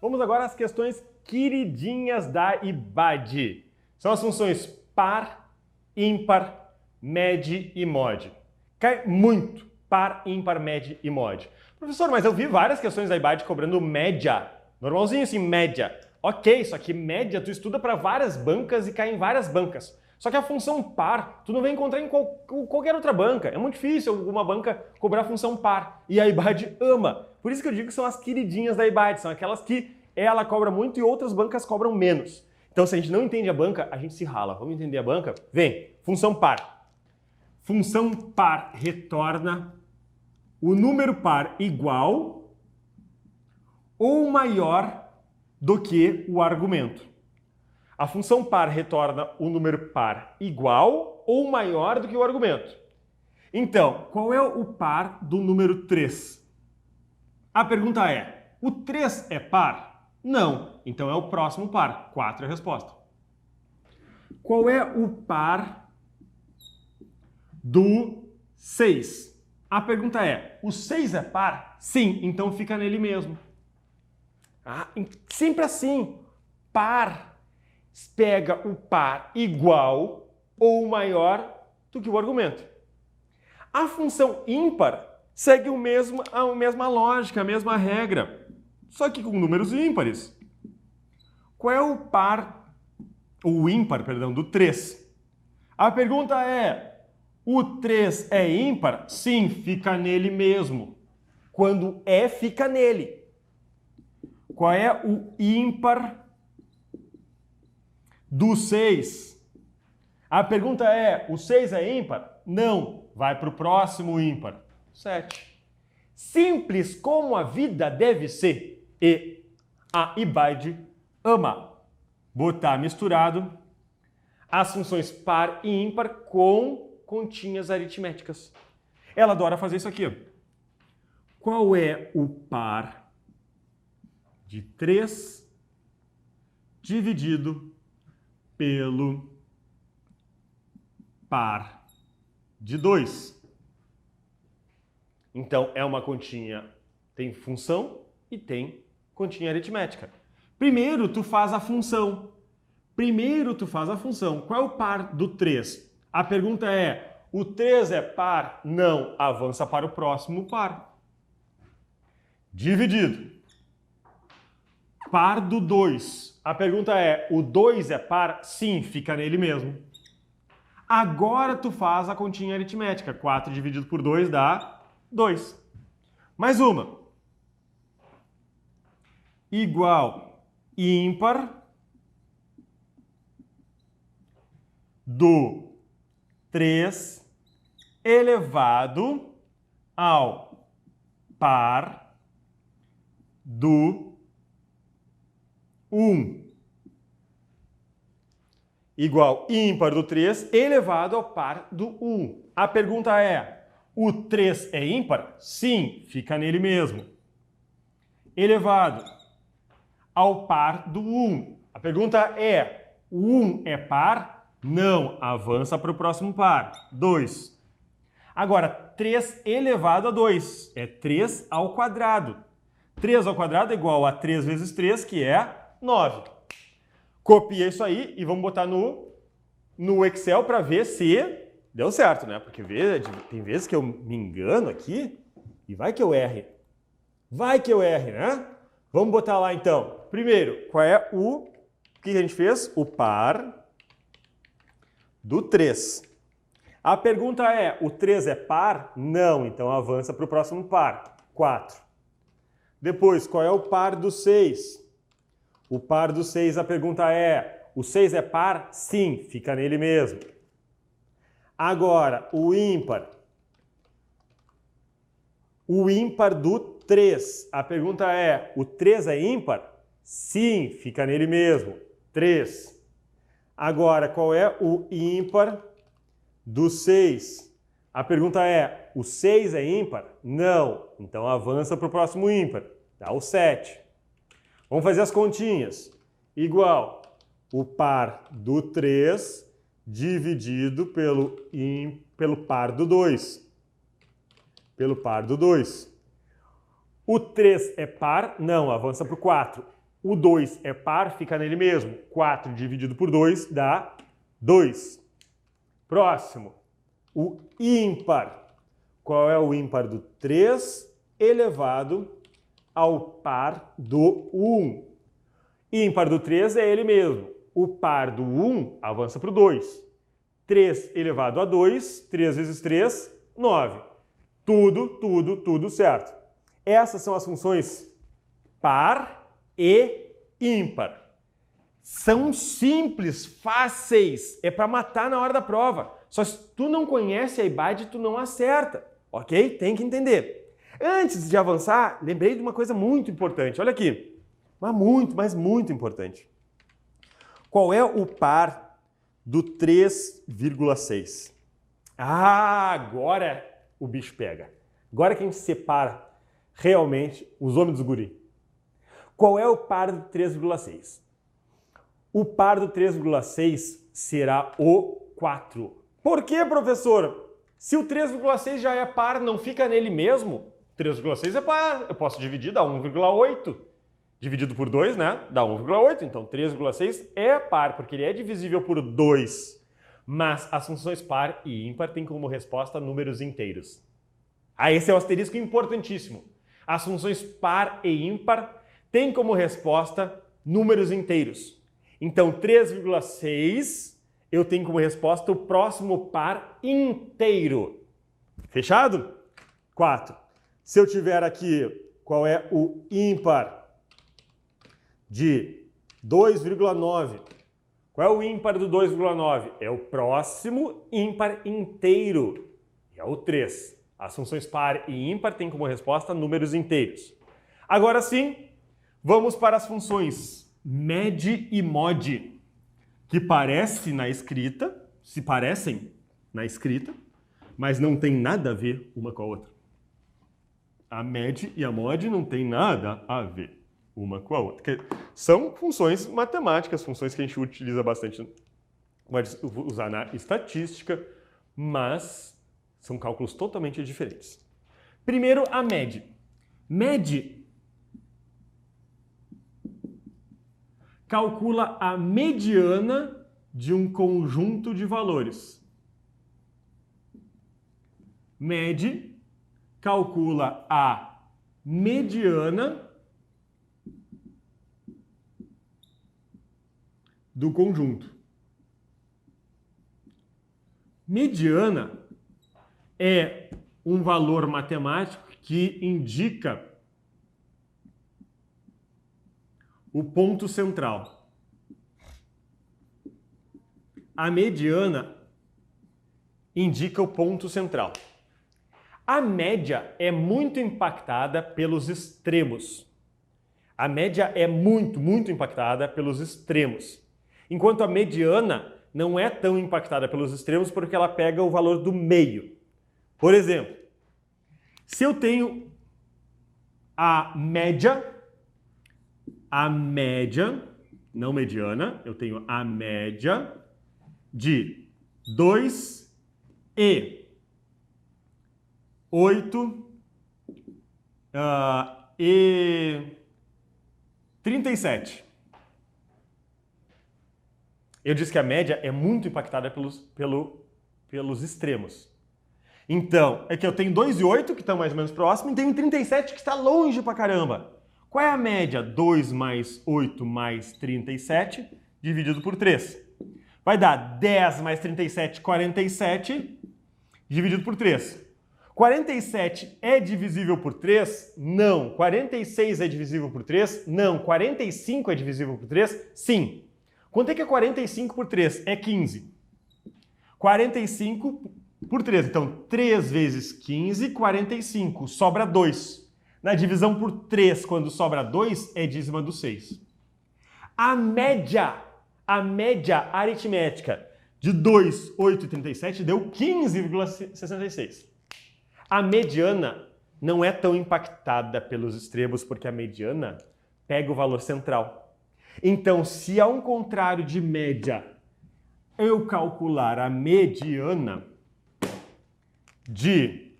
Vamos agora às questões queridinhas da IBAD. São as funções par, ímpar, med e mod. Cai muito par, ímpar, med e mod. Professor, mas eu vi várias questões da IBAD cobrando média. Normalzinho assim, média. Ok, só que média tu estuda para várias bancas e cai em várias bancas. Só que a função par, tu não vai encontrar em qualquer outra banca. É muito difícil alguma banca cobrar a função par. E a IBAD ama. Por isso que eu digo que são as queridinhas da IBAD. São aquelas que ela cobra muito e outras bancas cobram menos. Então, se a gente não entende a banca, a gente se rala. Vamos entender a banca? Vem, função par. Função par retorna o número par igual ou maior do que o argumento. A função par retorna o número par igual ou maior do que o argumento. Então, qual é o par do número 3? A pergunta é, o 3 é par? Não. Então é o próximo par. 4 é a resposta. Qual é o par do 6? A pergunta é, o 6 é par? Sim, então fica nele mesmo. Sempre assim, par pega o par igual ou maior do que o argumento. A função ímpar segue a mesma lógica, a mesma regra, só que com números ímpares. Qual é o ímpar, do 3? A pergunta é, o 3 é ímpar? Sim, fica nele mesmo. Quando é, fica nele. Qual é o ímpar do 6? A pergunta é, o 6 é ímpar? Não, vai para o próximo ímpar. 7. Simples como a vida deve ser. E a IBAD ama botar misturado as funções par e ímpar com continhas aritméticas. Ela adora fazer isso aqui. Qual é o par de 3 dividido pelo par de 2? Então, é uma continha, tem função e tem continha aritmética. Primeiro, tu faz a função. Qual é o par do 3? A pergunta é, o 3 é par? Não, avança para o próximo par. Dividido. Par do 2. A pergunta é, o 2 é par? Sim, fica nele mesmo. Agora tu faz a continha aritmética. 4 dividido por 2 dá 2. Mais uma. Igual ímpar do 3 elevado ao par do 1. Igual ímpar do 3 elevado ao par do 1. A pergunta é, o 3 é ímpar? Sim, fica nele mesmo. Elevado ao par do 1. A pergunta é, o 1 é par? Não, avança para o próximo par. 2. Agora, 3 elevado a 2. É 3 ao quadrado. 3 ao quadrado é igual a 3 vezes 3, que é 9. Copia isso aí e vamos botar no Excel para ver se deu certo, né? Porque tem vezes que eu me engano aqui e vai que eu erre. Né? Vamos botar lá então. Primeiro, qual é o que a gente fez? O par do 3. A pergunta é, o 3 é par? Não, então avança para o próximo par. 4. Depois, qual é o par do 6? O par do 6, a pergunta é, o 6 é par? Sim, fica nele mesmo. Agora, o ímpar. O ímpar do 3. A pergunta é, o 3 é ímpar? Sim, fica nele mesmo. 3. Agora, qual é o ímpar do 6? A pergunta é, o 6 é ímpar? Não. Então avança para o próximo ímpar. Dá o 7. Vamos fazer as continhas. Igual o par do 3 dividido pelo par do 2. O 3 é par? Não, avança para o 4. O 2 é par, fica nele mesmo. 4 dividido por 2 dá 2. Próximo, o ímpar. Qual é o ímpar do 3 elevado ao par do 1? Ímpar do 3 é ele mesmo. O par do 1 avança para o 2. 3 elevado a 2, 3 vezes 3, 9. Tudo certo. Essas são as funções par e ímpar. São simples, fáceis. É para matar na hora da prova. Só se tu não conhece a IBAD, tu não acerta. Ok? Tem que entender. Antes de avançar, lembrei de uma coisa muito importante. Olha aqui. Mas muito importante. Qual é o par do 3,6? Ah, agora o bicho pega. Agora que a gente separa realmente os homens dos guri. Qual é o par do 3,6? O par do 3,6 será o 4. Por quê, professor? Se o 3,6 já é par, não fica nele mesmo? 3,6 é par. Eu posso dividir, dá 1,8. Dividido por 2, né? Dá 1,8. Então, 3,6 é par, porque ele é divisível por 2. Mas as funções par e ímpar têm como resposta números inteiros. Ah, esse é um asterisco importantíssimo. As funções par e ímpar têm como resposta números inteiros. Então, 3,6 eu tenho como resposta o próximo par inteiro. Fechado? 4. Se eu tiver aqui, qual é o ímpar de 2,9? Qual é o ímpar do 2,9? É o próximo ímpar inteiro. É o 3. As funções par e ímpar têm como resposta números inteiros. Agora sim, vamos para as funções med e mod, que parecem na escrita, mas não tem nada a ver uma com a outra. A med e a mod não tem nada a ver uma com a outra. São funções matemáticas, funções que a gente utiliza bastante, pode usar na estatística, mas são cálculos totalmente diferentes. Primeiro, a med. Med calcula a mediana de um conjunto de valores. Med calcula a mediana do conjunto. Mediana é um valor matemático que indica o ponto central. A mediana indica o ponto central. A média é muito impactada pelos extremos. A média é muito impactada pelos extremos. Enquanto a mediana não é tão impactada pelos extremos porque ela pega o valor do meio. Por exemplo, se eu tenho a média, não mediana, eu tenho a média de 2 e 8 e 37. Eu disse que a média é muito impactada pelos extremos. Então, é que eu tenho 2 e 8, que estão mais ou menos próximos, e tenho 37, que está longe pra caramba. Qual é a média? 2 mais 8 mais 37, dividido por 3. Vai dar 10 mais 37, 47, dividido por 3. 47 é divisível por 3? Não. 46 é divisível por 3? Não. 45 é divisível por 3? Sim. Quanto é que é 45 por 3? É 15. 45 por 3. Então, 3 vezes 15, 45. Sobra 2. Na divisão por 3, quando sobra 2, é dízima do 6. A média aritmética de 2, 8 e 37 deu 15,66. A mediana não é tão impactada pelos extremos porque a mediana pega o valor central. Então, se ao contrário de média, eu calcular a mediana de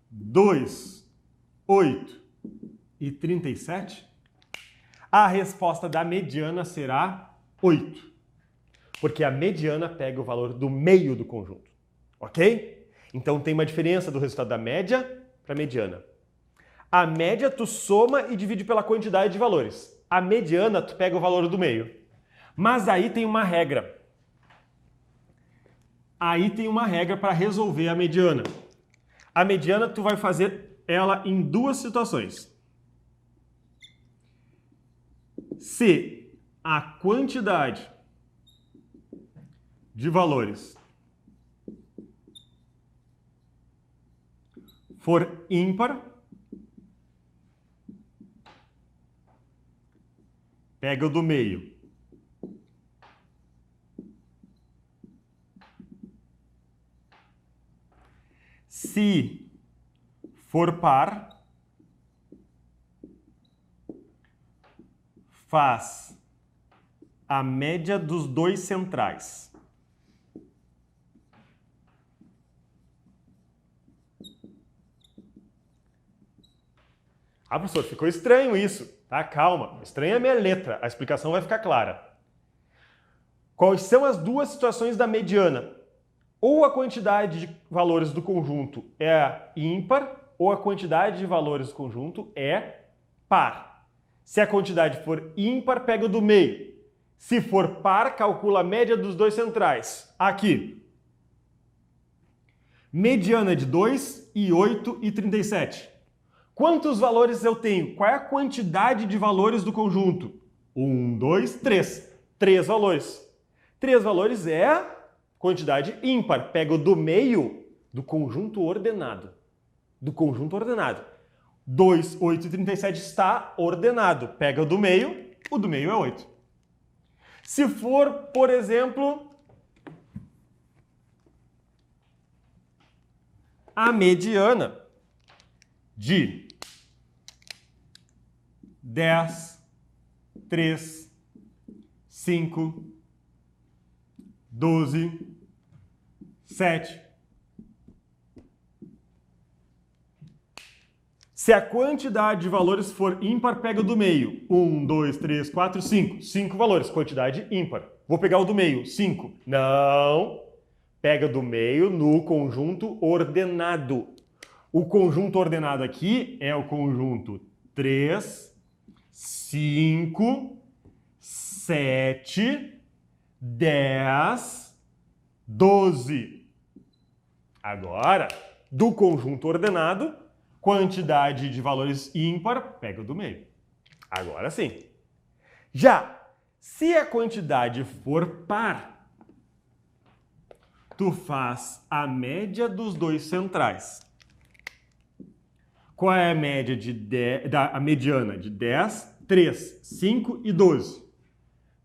2, 8 e 37, A resposta da mediana será 8. Porque a mediana pega o valor do meio do conjunto. Ok? Então tem uma diferença do resultado da média para a mediana. A média tu soma e divide pela quantidade de valores. A mediana tu pega o valor do meio. Mas aí tem uma regra. Aí tem uma regra para resolver a mediana. A mediana tu vai fazer ela em duas situações. Se a quantidade de valores for ímpar, pega o do meio. Se for par, faz a média dos dois centrais. Ah, professor, ficou estranho isso. Tá, calma. Estranha a minha letra. A explicação vai ficar clara. Quais são as duas situações da mediana? Ou a quantidade de valores do conjunto é ímpar, ou a quantidade de valores do conjunto é par. Se a quantidade for ímpar, pega o do meio. Se for par, calcula a média dos dois centrais. Aqui. Mediana de 2, e 8 e 37. Quantos valores eu tenho? Qual é a quantidade de valores do conjunto? 1, 2, 3. 3 valores. 3 valores é quantidade ímpar. Pega o do meio do conjunto ordenado. Do conjunto ordenado. 2, 8 e 37 está ordenado. Pega o do meio é 8. Se for, por exemplo, a mediana de 10, 3, 5, 12, 7. Se a quantidade de valores for ímpar, pega o do meio. 1, 2, 3, 4, 5. 5 valores, quantidade ímpar. Vou pegar o do meio, 5. Não. Pega do meio no conjunto ordenado. O conjunto ordenado aqui é o conjunto 3, 5, 7, 10, 12. Agora, do conjunto ordenado, quantidade de valores ímpar, pega o do meio. Agora sim. Já, se a quantidade for par, tu faz a média dos dois centrais. Qual é a média a mediana de 10, 3, 5 e 12?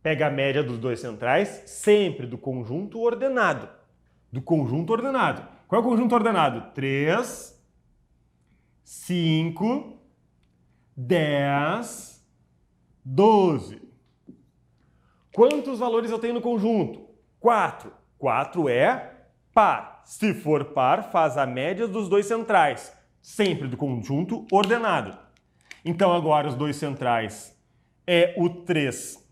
Pega a média dos dois centrais, sempre do conjunto ordenado. Do conjunto ordenado. Qual é o conjunto ordenado? 3, 5, 10, 12. Quantos valores eu tenho no conjunto? 4. 4 é par. Se for par, faz a média dos dois centrais. Sempre do conjunto ordenado. Então agora os dois centrais é o 3.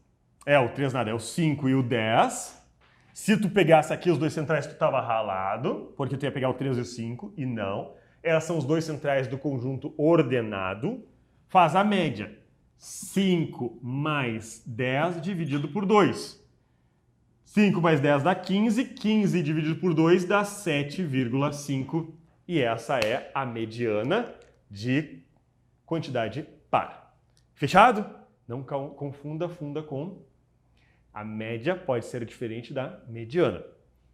É o 5 e o 10. Se tu pegasse aqui os dois centrais, tu estava ralado, porque tu ia pegar o 3 e o 5, e não. Esses são os dois centrais do conjunto ordenado. Faz a média. 5 mais 10 dividido por 2. 5 mais 10 dá 15. 15 dividido por 2 dá 7,5. E essa é a mediana de quantidade par. Fechado? Não confunda funda com... A média pode ser diferente da mediana.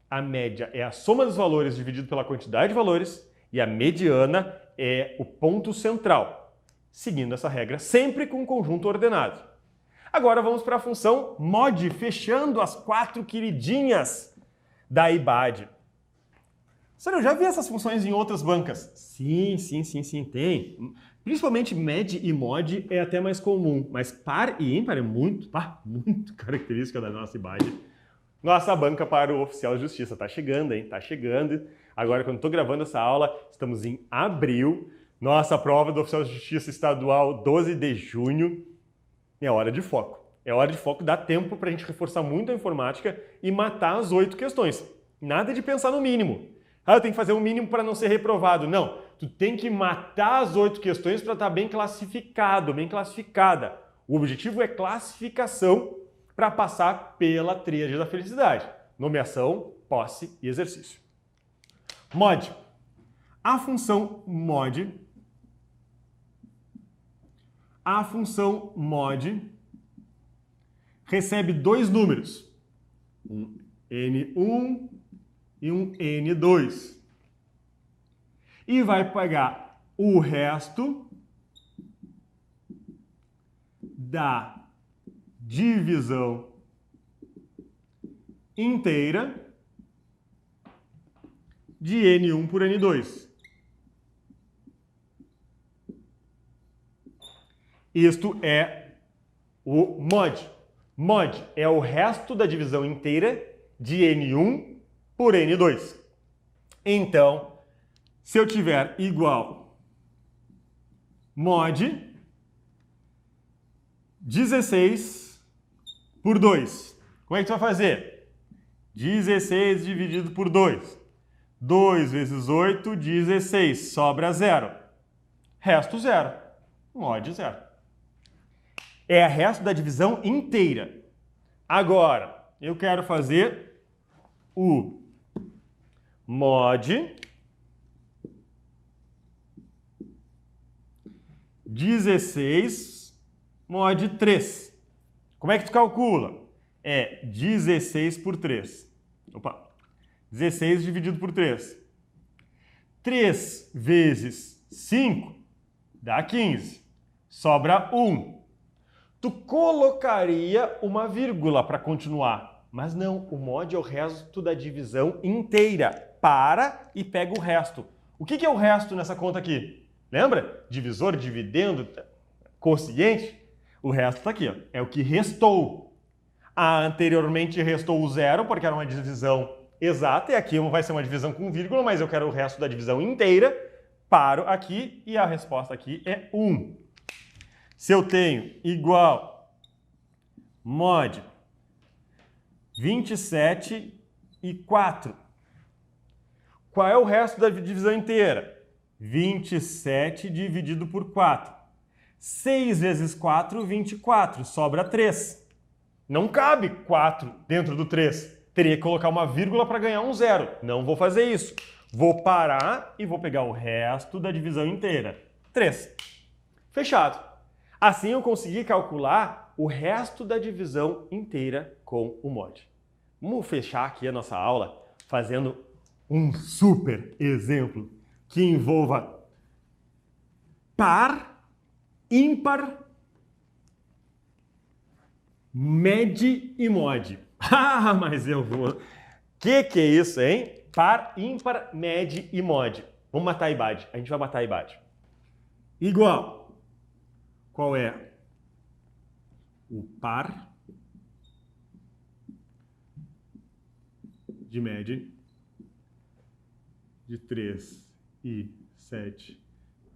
A média é a soma dos valores dividido pela quantidade de valores e a mediana é o ponto central, seguindo essa regra sempre com um conjunto ordenado. Agora vamos para a função mod, fechando as 4 queridinhas da IBAD. Sério, eu já vi essas funções em outras bancas? Sim, tem. Principalmente med e mod é até mais comum, mas par e ímpar é muito característica da nossa IBAD. Nossa banca para o oficial de justiça. Tá chegando, hein? Tá chegando. Agora, quando estou gravando essa aula, estamos em abril. Nossa prova do oficial de justiça estadual, 12 de junho. É hora de foco. É hora de foco, dá tempo para a gente reforçar muito a informática e matar as 8 questões. Nada de pensar no mínimo. Ah, eu tenho que fazer um mínimo para não ser reprovado. Não, tu tem que matar as 8 questões para estar bem classificado, bem classificada. O objetivo é classificação para passar pela tríade da felicidade. Nomeação, posse e exercício. Mod. A função mod recebe 2 números, um N1 e um N2. E vai pegar o resto da divisão inteira de N1 por N2. Isto é o mod. Mod é o resto da divisão inteira de N1 por N2. Então, se eu tiver igual mod 16 por 2, como é que tu vai fazer? 16 dividido por 2. 2 vezes 8, 16. Sobra 0. Resto 0. Mod 0. É o resto da divisão inteira. Agora, eu quero fazer o mod 16 mod 3. Como é que tu calcula? É 16 por 3. Opa! 16 dividido por 3. 3 vezes 5 dá 15. Sobra 1. Tu colocaria uma vírgula para continuar, mas não, o mod é o resto da divisão inteira. Para e pega o resto. O que é o resto nessa conta aqui? Lembra? Divisor, dividendo, quociente. O resto está aqui, ó. É o que restou. Anteriormente restou o 0, porque era uma divisão exata, e aqui vai ser uma divisão com vírgula, mas eu quero o resto da divisão inteira. Paro aqui e a resposta aqui é 1. Se eu tenho igual mod 27 e 4, qual é o resto da divisão inteira? 27 dividido por 4. 6 vezes 4, 24. Sobra 3. Não cabe 4 dentro do 3. Teria que colocar uma vírgula para ganhar um 0. Não vou fazer isso. Vou parar e vou pegar o resto da divisão inteira. 3. Fechado. Assim eu consegui calcular o resto da divisão inteira com o mod. Vamos fechar aqui a nossa aula fazendo um super exemplo que envolva par, ímpar, med e mod. Ah, mas eu vou... Que é isso, hein? Par, ímpar, med e mod. Vamos matar a IBAD. A gente vai matar a IBAD. Igual. Qual é o par de média de 3 e 7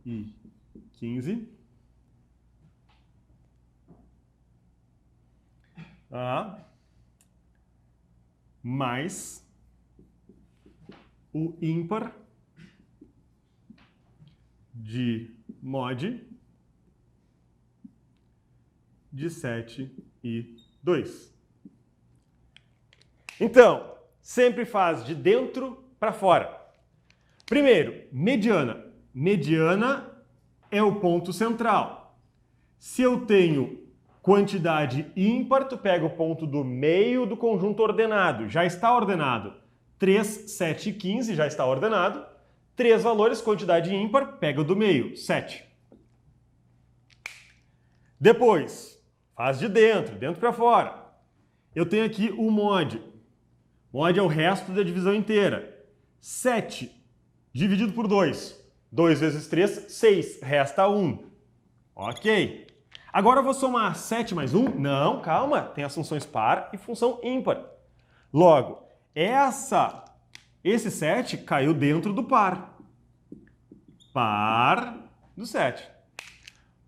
e 15? Mais o ímpar de mod de 7 e 2. Então, sempre faz de dentro para fora. Primeiro, mediana. Mediana é o ponto central. Se eu tenho quantidade ímpar, tu pega o ponto do meio do conjunto ordenado. Já está ordenado. 3, 7 e 15 já está ordenado. 3 valores, quantidade ímpar, pega o do meio, 7. Depois, faz de dentro para fora. Eu tenho aqui o mod. Mod é o resto da divisão inteira. 7 dividido por 2. 2 vezes 3, 6. Resta 1. Ok. Agora eu vou somar 7 mais 1? Não, calma. Tem as funções par e função ímpar. Logo, esse 7 caiu dentro do par. Par do 7.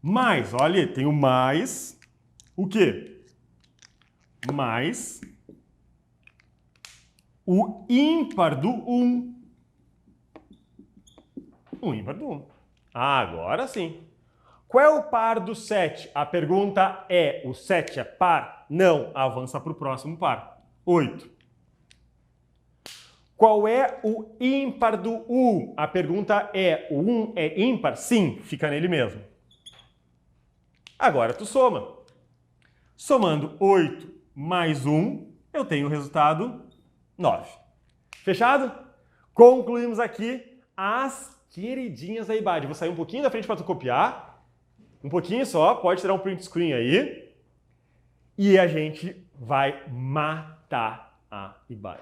Mais, olha, tem o mais o quê? Mais o ímpar do 1. O ímpar do 1. Agora sim. Qual é o par do 7? A pergunta é, o 7 é par? Não, avança para o próximo par. 8. Qual é o ímpar do 1? A pergunta é, o 1 é ímpar? Sim, fica nele mesmo. Agora tu soma. Somando 8 mais 1, eu tenho o resultado 9. Fechado? Concluímos aqui as queridinhas da IBAD. Vou sair um pouquinho da frente para tu copiar. Um pouquinho só, pode tirar um print screen aí. E a gente vai matar a IBAD.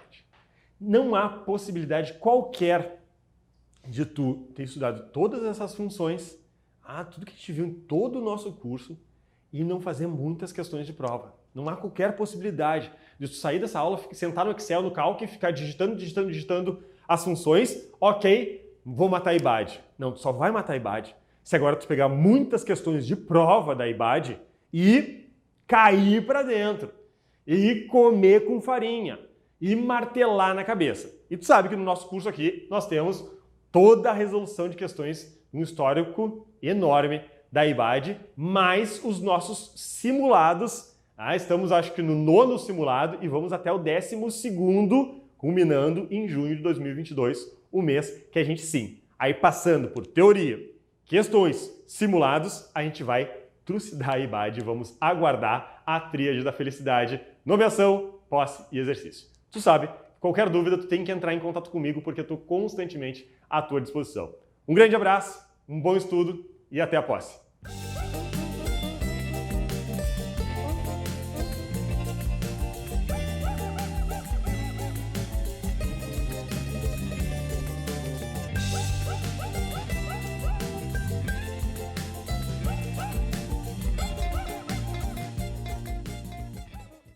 Não há possibilidade qualquer de tu ter estudado todas essas funções, tudo que a gente viu em todo o nosso curso, e não fazer muitas questões de prova. Não há qualquer possibilidade de tu sair dessa aula, sentar no Excel, no Calc, e ficar digitando as funções. Ok, vou matar a IBAD. Não, tu só vai matar a IBAD se agora tu pegar muitas questões de prova da IBAD e cair para dentro. E comer com farinha. E martelar na cabeça. E tu sabe que no nosso curso aqui nós temos toda a resolução de questões, um histórico enorme da IBAD, mais os nossos simulados. Estamos, acho que, no 9º simulado e vamos até o 12º, culminando em junho de 2022, o mês que a gente, sim, aí passando por teoria, questões, simulados, a gente vai trucidar a IBAD e vamos aguardar a tríade da felicidade, nomeação, posse e exercício. Tu sabe, qualquer dúvida, tu tem que entrar em contato comigo porque eu estou constantemente à tua disposição. Um grande abraço, um bom estudo e até a posse.